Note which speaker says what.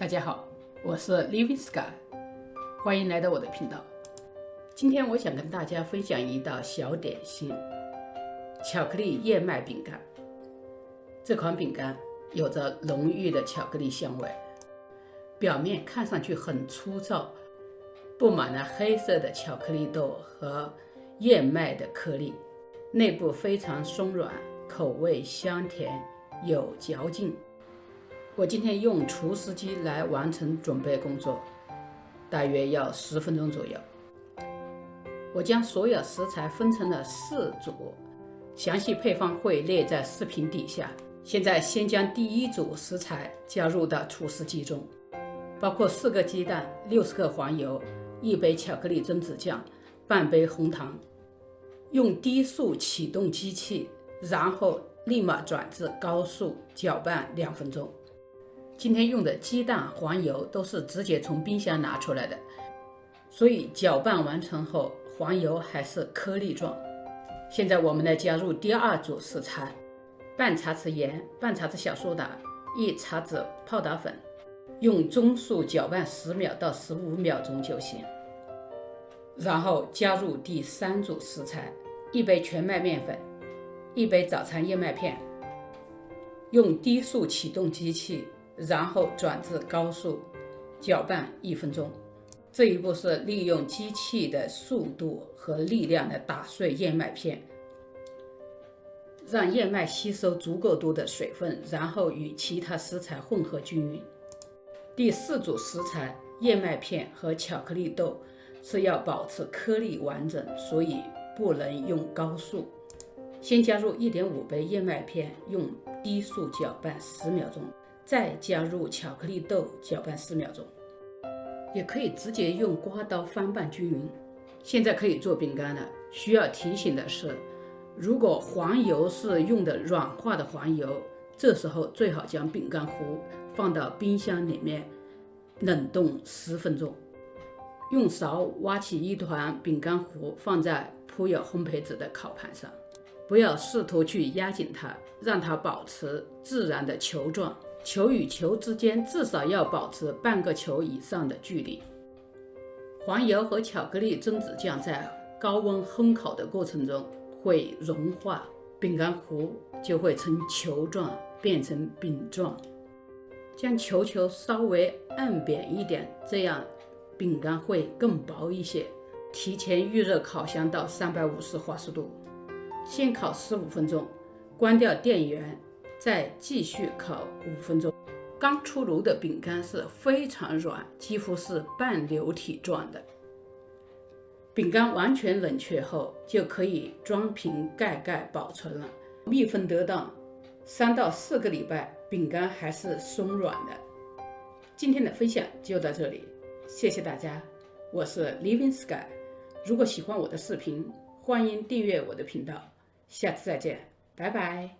Speaker 1: 大家好，我是 Living Sky， 欢迎来到我的频道。今天我想跟大家分享一道小点心——巧克力燕麦饼干。这款饼干有着浓郁的巧克力香味，表面看上去很粗糙，布满了黑色的巧克力豆和燕麦的颗粒，内部非常松软，口味香甜有嚼劲。我今天用厨师机来完成准备工作，大约要10分钟左右。我将所有食材分成了4组，详细配方会列在视频底下。现在先将第1组食材加入到厨师机中，包括4个鸡蛋、60克黄油、1杯巧克力榛子酱、半杯红糖。用低速启动机器，然后立马转至高速搅拌2分钟。今天用的鸡蛋、黄油都是直接从冰箱拿出来的，所以搅拌完成后，黄油还是颗粒状。现在我们来加入第2组食材：半茶匙盐、半茶匙小苏打、1茶匙泡打粉，用中速搅拌10秒到15秒钟就行。然后加入第3组食材：1杯全麦面粉、1杯早餐燕麦片，用低速启动机器，然后转至高速搅拌1分钟。这一步是利用机器的速度和力量来打碎燕麦片，让燕麦吸收足够多的水分，然后与其他食材混合均匀。第4组食材燕麦片和巧克力豆是要保持颗粒完整，所以不能用高速。先加入 1.5 杯燕麦片，用低速搅拌10秒钟，再加入巧克力豆搅拌10秒钟。也可以直接用刮刀翻拌均匀。现在可以做饼干了。需要提醒的是，如果黄油是用的软化的黄油，这时候最好将饼干糊放到冰箱里面冷冻10分钟。用勺挖起一团饼干糊，放在铺有烘焙纸的烤盘上，不要试图去压紧它，让它保持自然的球状。球与球之间至少要保持半个球以上的距离。黄油和巧克力榛子酱在高温烘烤的过程中会融化，饼干糊就会呈球状变成饼状。将球球稍微按扁一点，这样饼干会更薄一些。提前预热烤箱到350华氏度，先烤15分钟，关掉电源，再继续烤5分钟。刚出炉的饼干是非常软，几乎是半流体状的。饼干完全冷却后，就可以装瓶盖盖保存了。密封得当，3到4个礼拜，饼干还是松软的。今天的分享就到这里，谢谢大家，我是 Living Sky。如果喜欢我的视频，欢迎订阅我的频道。下次再见，拜拜。